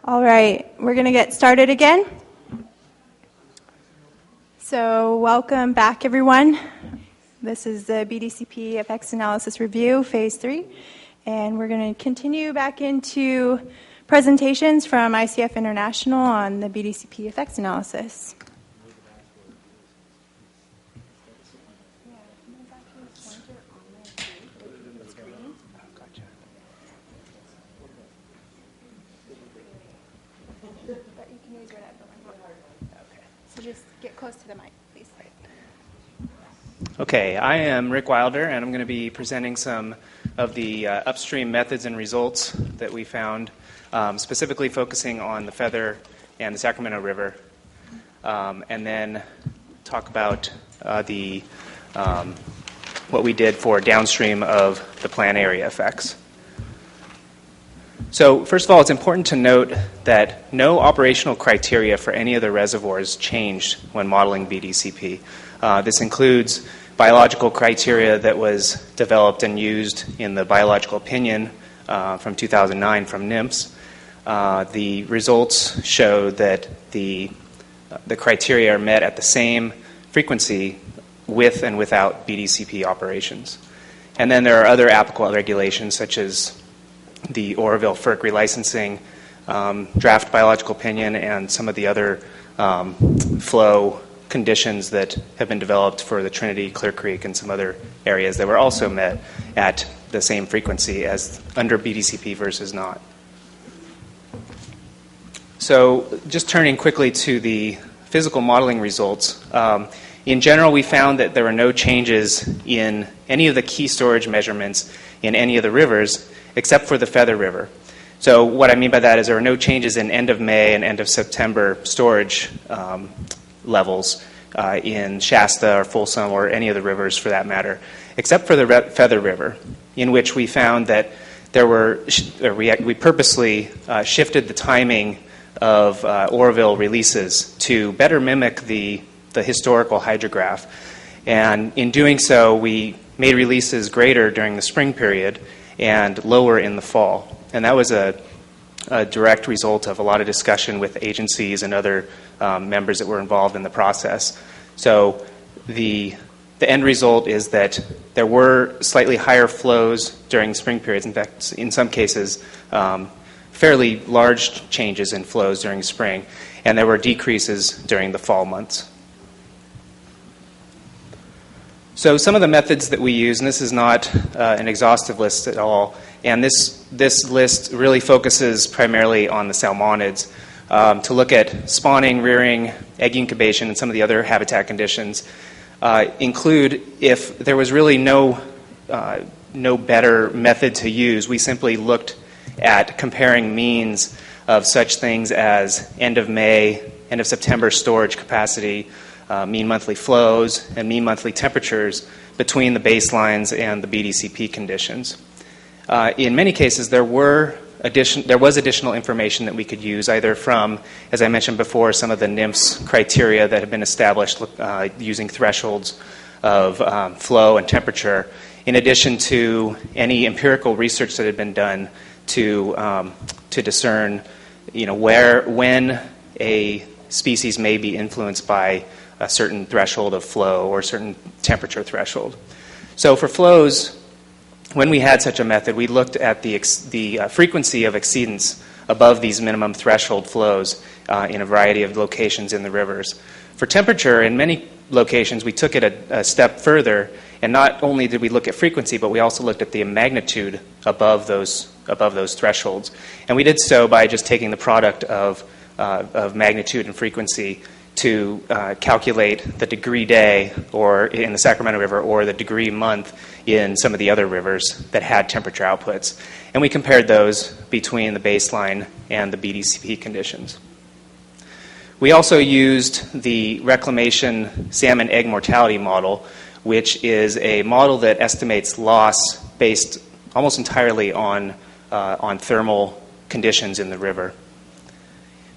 All right, we're going to get started again. So welcome back, everyone. This is the BDCP Effects Analysis Review, Phase 3. And we're going to continue back into presentations from ICF International on the BDCP effects analysis. Just get close to the mic, please. Okay, I am Rick Wilder, and I'm going to be presenting some of the upstream methods and results that we found, specifically focusing on the Feather and the Sacramento River, and then talk about what we did for downstream of the plant area effects. So first of all, it's important to note that no operational criteria for any of the reservoirs changed when modeling BDCP. This includes biological criteria that was developed and used in the biological opinion from 2009 from NIMS. The results show that the criteria are met at the same frequency with and without BDCP operations. And then there are other applicable regulations such as the Oroville FERC relicensing, draft biological opinion, and some of the other flow conditions that have been developed for the Trinity, Clear Creek, and some other areas that were also met at the same frequency as under BDCP versus not. So just turning quickly to the physical modeling results, in general we found that there were no changes in any of the key storage measurements in any of the rivers except for the Feather River. So what I mean by that is there were no changes in end of May and end of September storage levels in Shasta or Folsom or any of the rivers for that matter, except for the Feather River, in which we found that we purposely shifted the timing of Oroville releases to better mimic the historical hydrograph. And in doing so, we made releases greater during the spring period and lower in the fall. And that was a direct result of a lot of discussion with agencies and other members that were involved in the process. So the end result is that there were slightly higher flows during spring periods. In fact, in some cases, fairly large changes in flows during spring, and there were decreases during the fall months. So some of the methods that we use, and this is not an exhaustive list at all, and this list really focuses primarily on the salmonids to look at spawning, rearing, egg incubation, and some of the other habitat conditions, include if there was really no better method to use, we simply looked at comparing means of such things as end of May, end of September storage capacity, mean monthly flows, and mean monthly temperatures between the baselines and the BDCP conditions. In many cases, there was additional information that we could use, either from, as I mentioned before, some of the NIMS criteria that have been established using thresholds of flow and temperature, in addition to any empirical research that had been done to discern, when a species may be influenced by a certain threshold of flow or a certain temperature threshold. So for flows, when we had such a method, we looked at the frequency of exceedance above these minimum threshold flows in a variety of locations in the rivers. For temperature, in many locations, we took it a step further, and not only did we look at frequency, but we also looked at the magnitude above those thresholds. And we did so by just taking the product of magnitude and frequency to calculate the degree day or in the Sacramento River or the degree month in some of the other rivers that had temperature outputs. And we compared those between the baseline and the BDCP conditions. We also used the reclamation salmon egg mortality model, which is a model that estimates loss based almost entirely on thermal conditions in the river.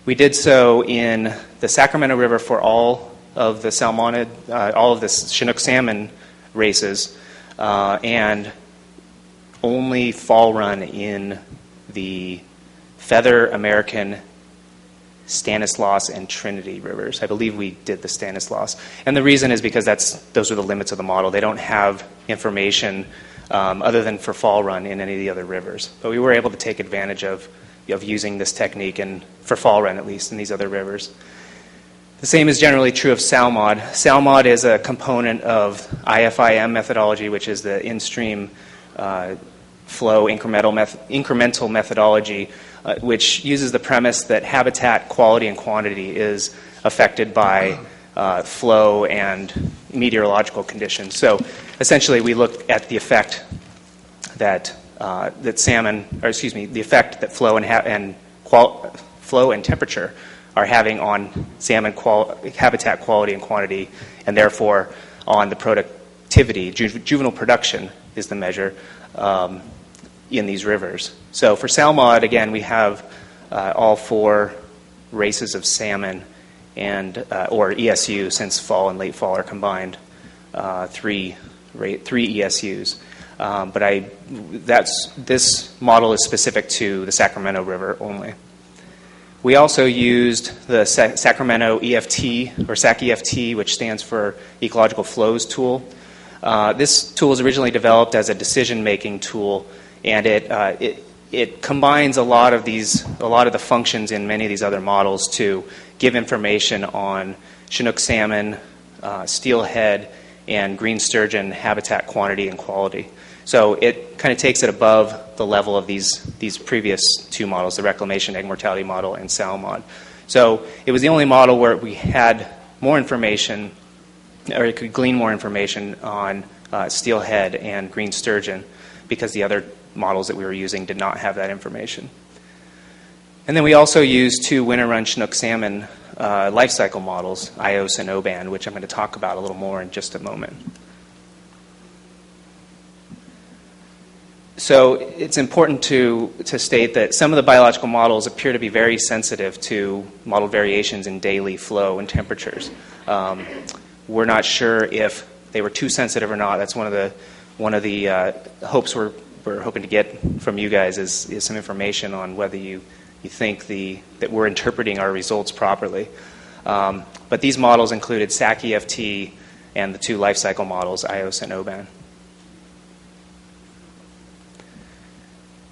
We did so in the Sacramento River for all of the salmonid, all of the Chinook salmon races, and only fall run in the Feather, American, Stanislaus and Trinity rivers. I believe we did the Stanislaus. And the reason is because those are the limits of the model. They don't have information other than for fall run in any of the other rivers. But we were able to take advantage of using this technique, and for fall run at least, in these other rivers. The same is generally true of SALMOD. SALMOD is a component of IFIM methodology, which is the in-stream flow incremental methodology, which uses the premise that habitat quality and quantity is affected by flow and meteorological conditions. So essentially, we look at the effect that the effect that flow and temperature are having on salmon habitat quality and quantity, and therefore on the productivity. Juvenile production is the measure in these rivers. So for SALMOD, again, we have all 4 races of salmon, and or ESU, since fall and late fall are combined, 3 ESUs. But this model is specific to the Sacramento River only. We also used the Sacramento EFT, or SAC-EFT, which stands for Ecological Flows Tool. This tool was originally developed as a decision-making tool, and it combines a lot of the functions in many of these other models to give information on Chinook salmon, steelhead, and green sturgeon habitat quantity and quality. So it kind of takes it above the level of these previous 2 models, the reclamation egg mortality model and SALMOD. So it was the only model where we had more information, or it could glean more information on steelhead and green sturgeon, because the other models that we were using did not have that information. And then we also used 2 winter run Chinook salmon life cycle models, IOS and OBAN, which I'm going to talk about a little more in just a moment. So it's important to state that some of the biological models appear to be very sensitive to model variations in daily flow and temperatures. We're not sure if they were too sensitive or not. That's one of the hopes we're hoping to get from you guys is some information on whether you think that we're interpreting our results properly. But these models included SAC-EFT and the 2 life cycle models, IOS and OBAN.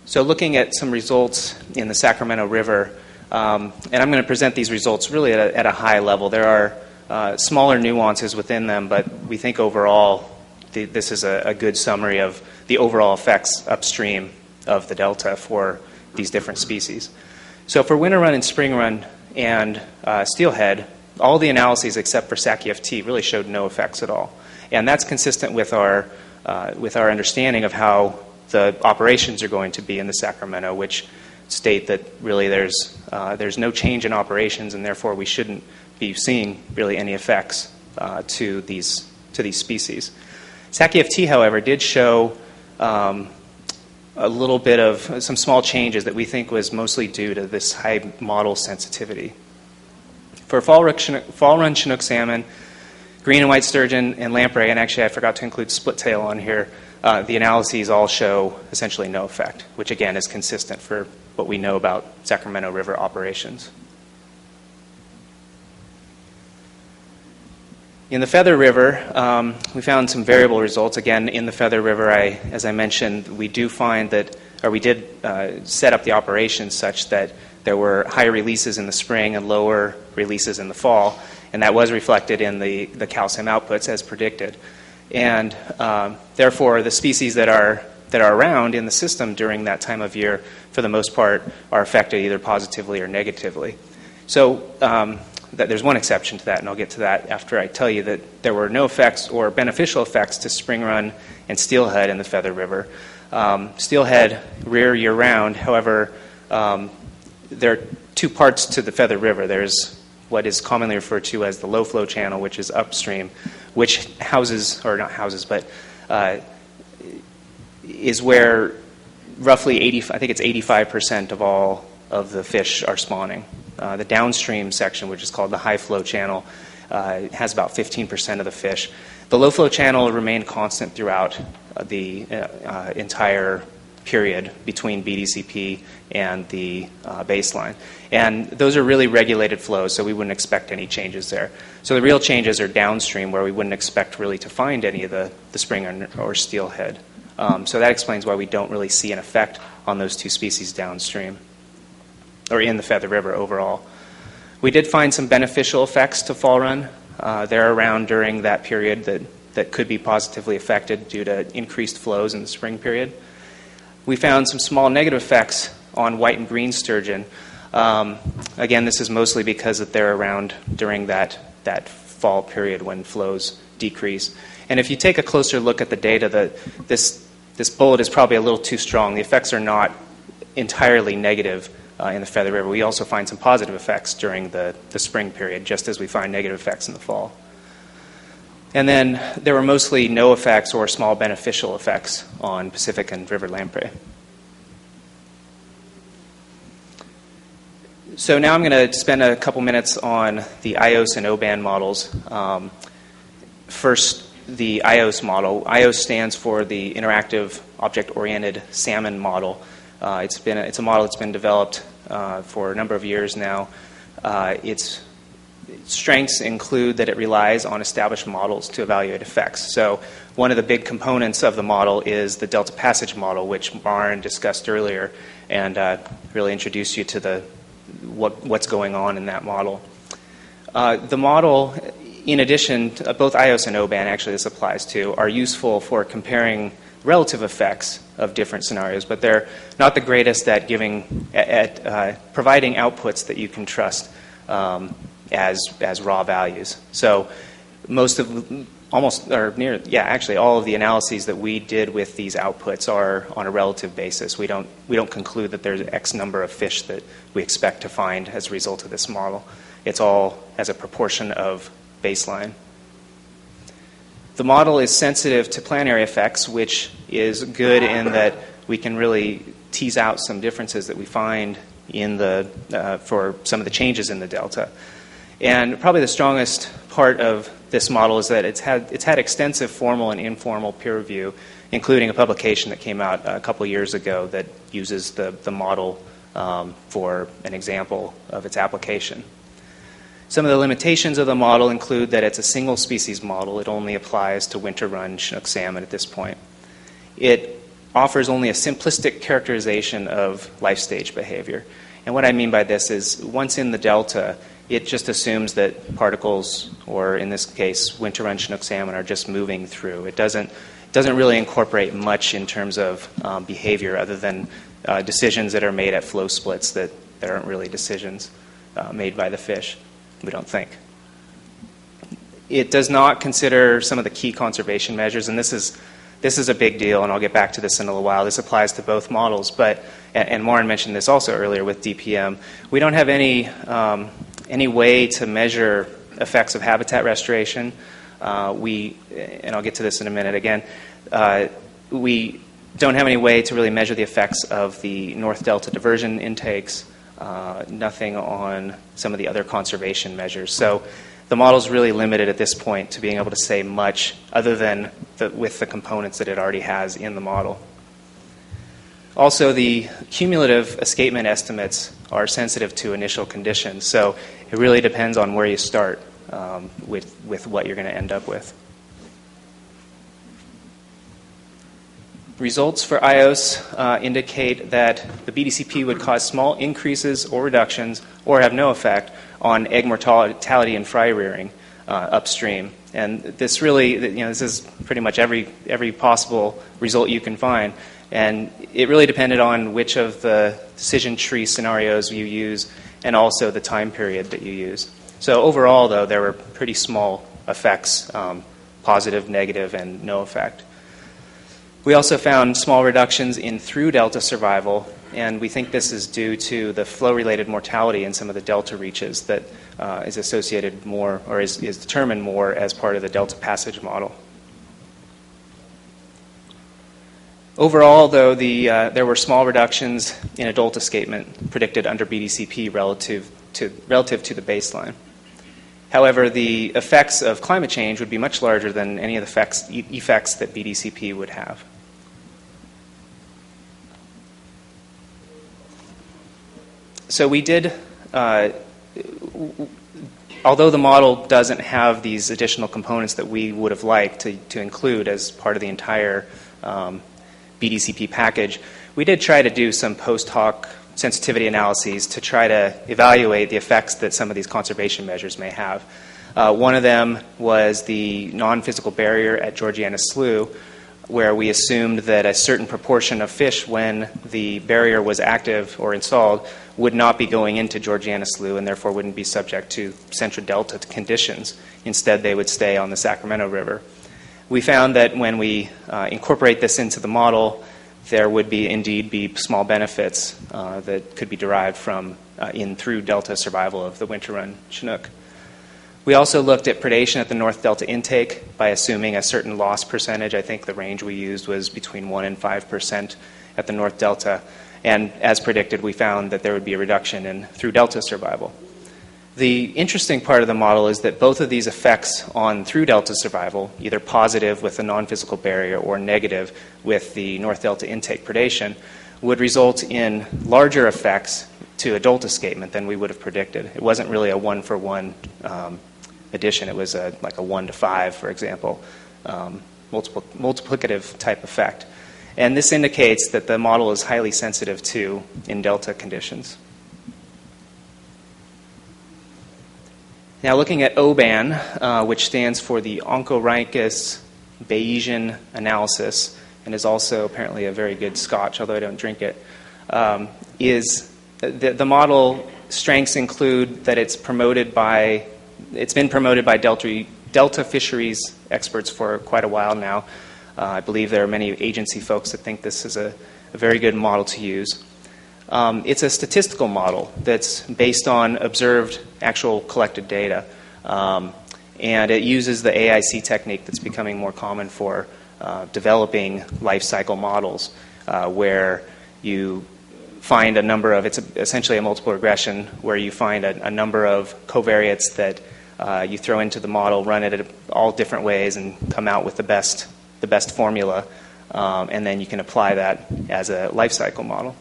So looking at some results in the Sacramento River, and I'm going to present these results really at a high level. There are smaller nuances within them, but we think overall this is a good summary of the overall effects upstream of the delta for these different species. So for winter run and spring run and steelhead, all the analyses except for SAC-EFT really showed no effects at all. And that's consistent with our understanding of how the operations are going to be in the Sacramento, which state that really there's no change in operations, and therefore we shouldn't be seeing really any effects to these species. SAC-EFT, however, did show a little bit of some small changes that we think was mostly due to this high model sensitivity. For fall run Chinook salmon, green and white sturgeon, and lamprey, and actually I forgot to include split tail on here, the analyses all show essentially no effect, which again is consistent for what we know about Sacramento River operations. In the Feather River, we found some variable results. Again, in the Feather River, as I mentioned, we did set up the operations such that there were higher releases in the spring and lower releases in the fall, and that was reflected in the calcium outputs as predicted. And therefore, the species that are around in the system during that time of year, for the most part, are affected either positively or negatively. So there's one exception to that, and I'll get to that after I tell you that there were no effects or beneficial effects to spring run and steelhead in the Feather River. Steelhead rear year-round. However, there are 2 parts to the Feather River. There's what is commonly referred to as the low flow channel, which is upstream, which houses, or not houses, but is where roughly 85% of all of the fish are spawning. The downstream section, which is called the high flow channel, has about 15% of the fish. The low flow channel remained constant throughout the entire period between BDCP and the baseline. And those are really regulated flows, so we wouldn't expect any changes there. So the real changes are downstream, where we wouldn't expect really to find any of the spring or steelhead. So that explains why we don't really see an effect on those two species downstream, or in the Feather River overall. We did find some beneficial effects to fall run. They're around during that period that could be positively affected due to increased flows in the spring period. We found some small negative effects on white and green sturgeon. Again, this is mostly because that they're around during that fall period when flows decrease. And if you take a closer look at the data, this bullet is probably a little too strong. The effects are not entirely negative in the Feather River. We also find some positive effects during the spring period, just as we find negative effects in the fall. And then there were mostly no effects or small beneficial effects on Pacific and river lamprey. So now I'm going to spend a couple minutes on the IOS and OBAN models. First, the IOS model. IOS stands for the Interactive Object-Oriented Salmon Model. It's a model that's been developed for a number of years now. Its strengths include that it relies on established models to evaluate effects. So one of the big components of the model is the delta passage model, which Maren discussed earlier, and really introduced you to what's going on in that model. The model, in addition to both IOS and OBAN, actually this applies to, are useful for comparing relative effects of different scenarios, but they're not the greatest at providing outputs that you can trust as raw values. So actually all of the analyses that we did with these outputs are on a relative basis. We don't conclude that there's X number of fish that we expect to find as a result of this model. It's all as a proportion of baseline. The model is sensitive to planetary effects, which is good in that we can really tease out some differences that we find in for some of the changes in the delta. And probably the strongest part of this model is that it's had extensive formal and informal peer review, including a publication that came out a couple years ago that uses the model for an example of its application. Some of the limitations of the model include that it's a single species model. It only applies to winter run Chinook salmon at this point. It offers only a simplistic characterization of life stage behavior. And what I mean by this is once in the delta, it just assumes that particles, or in this case, winter run Chinook salmon, are just moving through. It doesn't really incorporate much in terms of behavior other than decisions that are made at flow splits that aren't really decisions made by the fish, we don't think. It does not consider some of the key conservation measures, and this is a big deal, and I'll get back to this in a little while. This applies to both models, and Maren mentioned this also earlier with DPM. We don't have any way to measure effects of habitat restoration. And I'll get to this in a minute again, we don't have any way to really measure the effects of the North Delta diversion intakes, nothing on some of the other conservation measures. So the model is really limited at this point to being able to say much other than with the components that it already has in the model. Also, the cumulative escapement estimates are sensitive to initial conditions, so it really depends on where you start with what you're going to end up with. Results for IOS indicate that the BDCP would cause small increases or reductions or have no effect on egg mortality and fry rearing upstream. And this really, this is pretty much every possible result you can find. And it really depended on which of the decision tree scenarios you use and also the time period that you use. So overall, though, there were pretty small effects, positive, negative, and no effect. We also found small reductions in through delta survival, and we think this is due to the flow-related mortality in some of the delta reaches that is associated more, or is determined more as part of the delta passage model. Overall, though, there were small reductions in adult escapement predicted under BDCP relative to the baseline. However, the effects of climate change would be much larger than any of the effects that BDCP would have. So we did, although the model doesn't have these additional components that we would have liked to include as part of the entire BDCP package, we did try to do some post-hoc sensitivity analyses to try to evaluate the effects that some of these conservation measures may have. One of them was the non-physical barrier at Georgiana Slough, where we assumed that a certain proportion of fish, when the barrier was active or installed, would not be going into Georgiana Slough and therefore wouldn't be subject to Central Delta conditions. Instead, they would stay on the Sacramento River. We found that when we incorporate this into the model, there would indeed be small benefits that could be derived from through Delta survival of the winter run Chinook. We also looked at predation at the North Delta intake by assuming a certain loss percentage. I think the range we used was between 1% and 5% at the North Delta. And as predicted, we found that there would be a reduction in through Delta survival. The interesting part of the model is that both of these effects on through Delta survival, either positive with the non-physical barrier or negative with the North Delta intake predation, would result in larger effects to adult escapement than we would have predicted. It wasn't really a one-for-one addition. It was like a 1 to 5, for example, multiplicative type effect. And this indicates that the model is highly sensitive to in Delta conditions. Now looking at OBAN, which stands for the Oncorhynchus Bayesian analysis, and is also apparently a very good scotch, although I don't drink it, is the model strengths include that it's been promoted by Delta Fisheries experts for quite a while now. I believe there are many agency folks that think this is a very good model to use. It's a statistical model that's based on observed actual collected data. And it uses the AIC technique that's becoming more common for developing life cycle models, where you find a number of, it's essentially a multiple regression, where you find a number of covariates that you throw into the model, run it all different ways, and come out with the best formula, and then you can apply that as a life cycle model.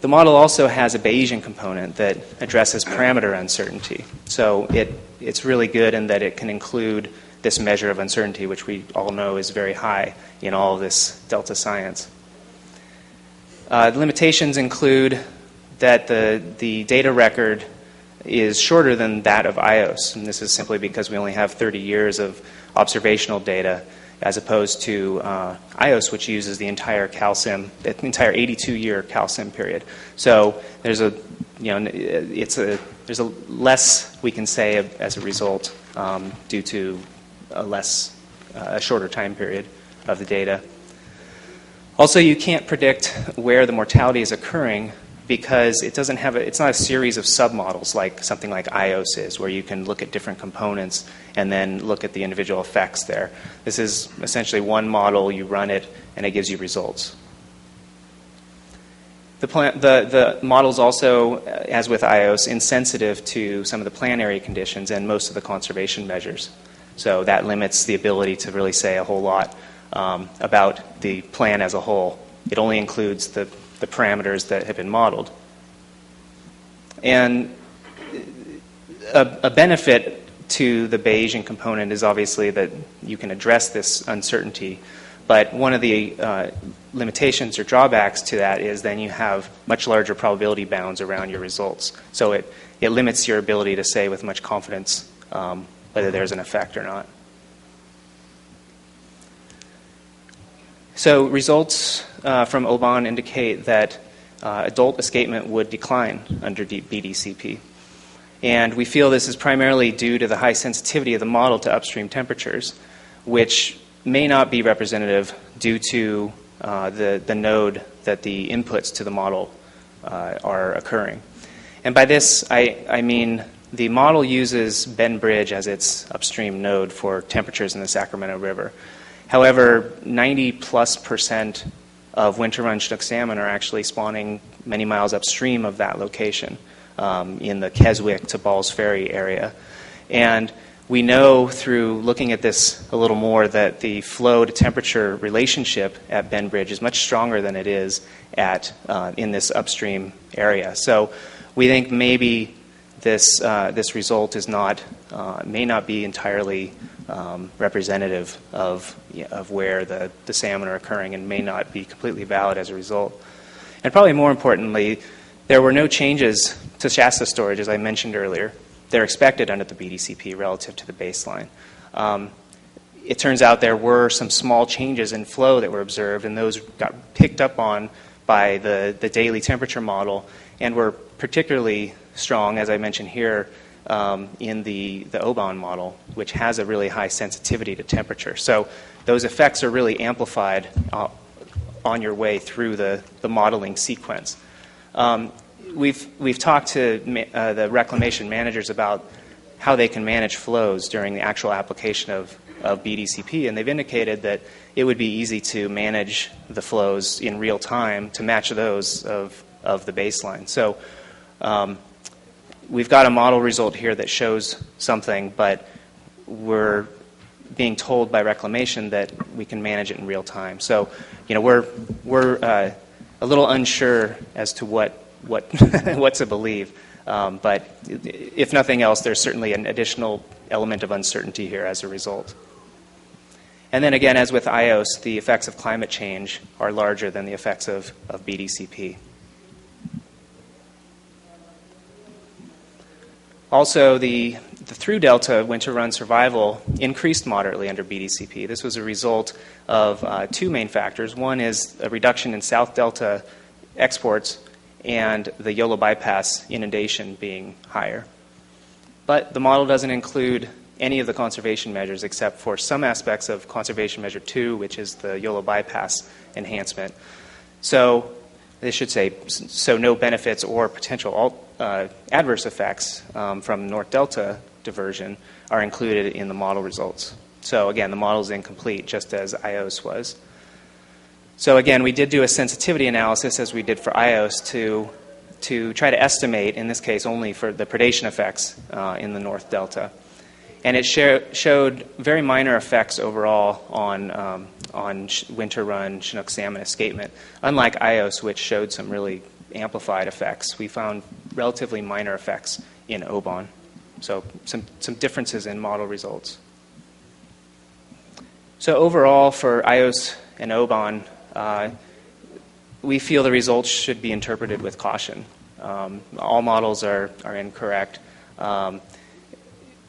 The model also has a Bayesian component that addresses parameter uncertainty. So it's really good in that it can include this measure of uncertainty, which we all know is very high in all of this Delta science. The limitations include that the data record is shorter than that of IOS, and this is simply because we only have 30 years of observational data, as opposed to IOS, which uses the entire CalSim, the entire 82-year CalSim period. So there's there's a less we can say as a result due to a shorter time period of the data. Also, you can't predict where the mortality is occurring because it doesn't have it's not a series of submodels like something like IOS is, where you can look at different components and then look at the individual effects there. This is essentially one model, you run it, and it gives you results. The model's also, as with IOS, insensitive to some of the plan area conditions and most of the conservation measures. So that limits the ability to really say a whole lot about the plan as a whole. It only includes the parameters that have been modeled. And a benefit to the Bayesian component is obviously that you can address this uncertainty, but one of the limitations or drawbacks to that is then you have much larger probability bounds around your results. So it limits your ability to say with much confidence whether there's an effect or not. So results from OBAN indicate that adult escapement would decline under BDCP. And we feel this is primarily due to the high sensitivity of the model to upstream temperatures, which may not be representative due to the node that the inputs to the model are occurring. And by this, I mean the model uses Bend Bridge as its upstream node for temperatures in the Sacramento River. However, 90+% of winter run Chinook salmon are actually spawning many miles upstream of that location in the Keswick to Balls Ferry area. And we know through looking at this a little more that the flow to temperature relationship at Bend Bridge is much stronger than it is in this upstream area. So we think maybe this result is may not be entirely representative of where the salmon are occurring, and may not be completely valid as a result. And probably more importantly, there were no changes to Shasta storage, as I mentioned earlier. They're expected under the BDCP relative to the baseline. It turns out there were some small changes in flow that were observed, and those got picked up on by the daily temperature model, and were particularly strong, as I mentioned here, in the OBAN model, which has a really high sensitivity to temperature. So those effects are really amplified on your way through the modeling sequence. We've talked to the reclamation managers about how they can manage flows during the actual application of BDCP, and they've indicated that it would be easy to manage the flows in real time to match those of the baseline. So we've got a model result here that shows something, but we're being told by reclamation that we can manage it in real time. So, we're a little unsure as to what what to believe. But if nothing else, there's certainly an additional element of uncertainty here as a result. And then again, as with IOS, the effects of climate change are larger than the effects of BDCP. Also, the through delta winter run survival increased moderately under BDCP. This was a result of two main factors. One is a reduction in south delta exports and the Yolo bypass inundation being higher. But the model doesn't include any of the conservation measures except for some aspects of conservation measure 2, which is the Yolo bypass enhancement. So they should say, so no benefits or potential adverse effects from North Delta diversion are included in the model results. So again, the model is incomplete, just as IOS was. So again, we did do a sensitivity analysis, as we did for IOS, to try to estimate, in this case only for the predation effects in the North Delta. And it showed very minor effects overall on winter run Chinook salmon escapement. Unlike IOS, which showed some really amplified effects, we found relatively minor effects in OBAN. So some differences in model results. So overall, for IOS and OBAN, we feel the results should be interpreted with caution. All models are incorrect.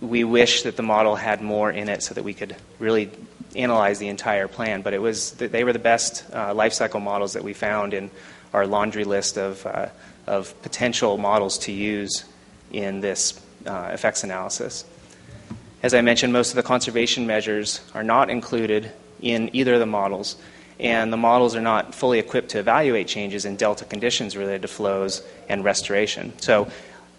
We wish that the model had more in it so that we could really analyze the entire plan, but they were the best life cycle models that we found in our laundry list of potential models to use in this effects analysis. As I mentioned, most of the conservation measures are not included in either of the models, and the models are not fully equipped to evaluate changes in delta conditions related to flows and restoration. So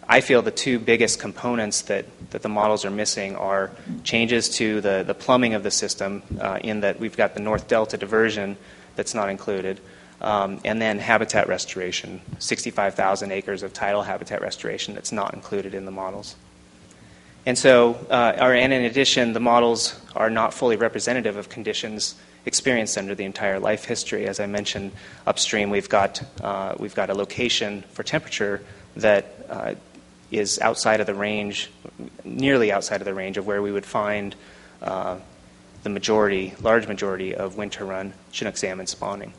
I feel the two biggest components that the models are missing are changes to the plumbing of the system, in that we've got the North Delta diversion that's not included, and then habitat restoration, 65,000 acres of tidal habitat restoration that's not included in the models. And so, and in addition, the models are not fully representative of conditions experienced under the entire life history. As I mentioned, upstream we've got a location for temperature that is outside of the range, nearly outside of the range of where we would find the large majority of winter run Chinook salmon spawning.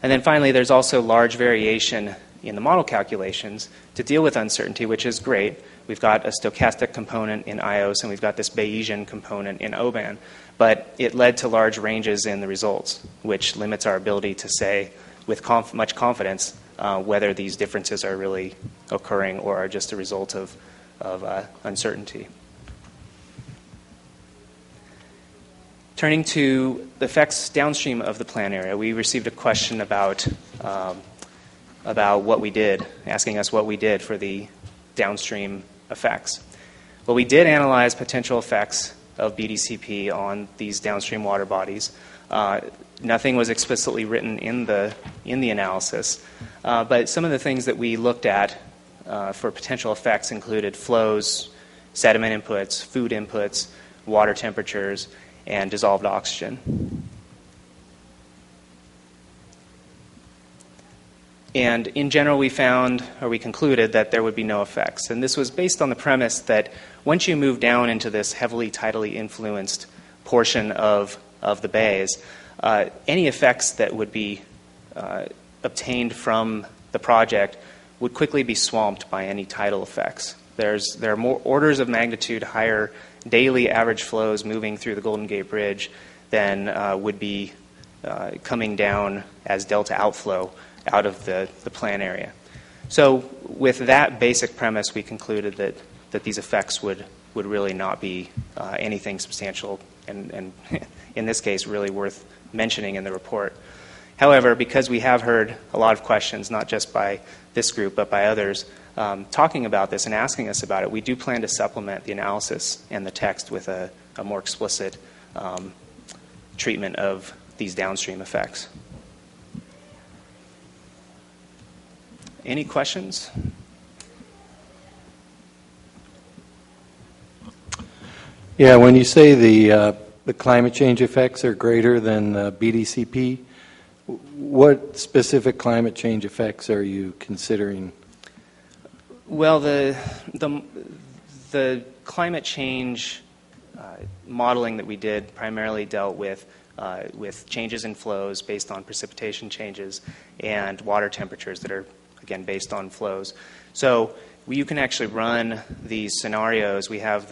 And then finally, there's also large variation in the model calculations to deal with uncertainty, which is great. We've got a stochastic component in IOS, and we've got this Bayesian component in OBAN. But it led to large ranges in the results, which limits our ability to say with much confidence whether these differences are really occurring or are just a result of uncertainty. Turning to the effects downstream of the plan area, we received a question about what we did, asking us what we did for the downstream effects. Well, we did analyze potential effects of BDCP on these downstream water bodies. Nothing was explicitly written in the analysis, but some of the things that we looked at for potential effects included flows, sediment inputs, food inputs, water temperatures, and dissolved oxygen. And in general, we concluded that there would be no effects. And this was based on the premise that once you move down into this heavily tidally influenced portion of the bays, any effects that would be obtained from the project would quickly be swamped by any tidal effects. There are more orders of magnitude higher daily average flows moving through the Golden Gate Bridge than would be coming down as delta outflow out of the plant area. So with that basic premise, we concluded that these effects would really not be anything substantial and in this case really worth mentioning in the report. However, because we have heard a lot of questions, not just by this group but by others, talking about this and asking us about it, we do plan to supplement the analysis and the text with a more explicit treatment of these downstream effects. Any questions? Yeah, when you say the climate change effects are greater than BDCP, what specific climate change effects are you considering? Well, the climate change modeling that we did primarily dealt with changes in flows based on precipitation changes and water temperatures that are, again, based on flows. So you can actually run these scenarios. We have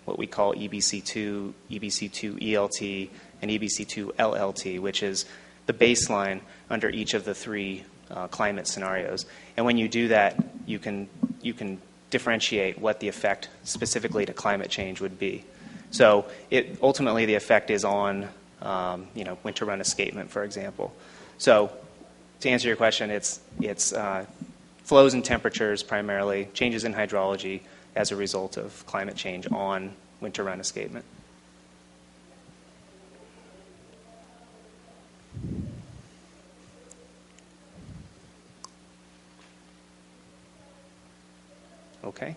what we call EBC2, EBC2 ELT, and EBC2 LLT, which is the baseline under each of the three climate scenarios. And when you do that, you can differentiate what the effect specifically to climate change would be. So ultimately the effect is on winter run escapement, for example. So to answer your question, it's flows and temperatures primarily, changes in hydrology as a result of climate change on winter run escapement. Okay.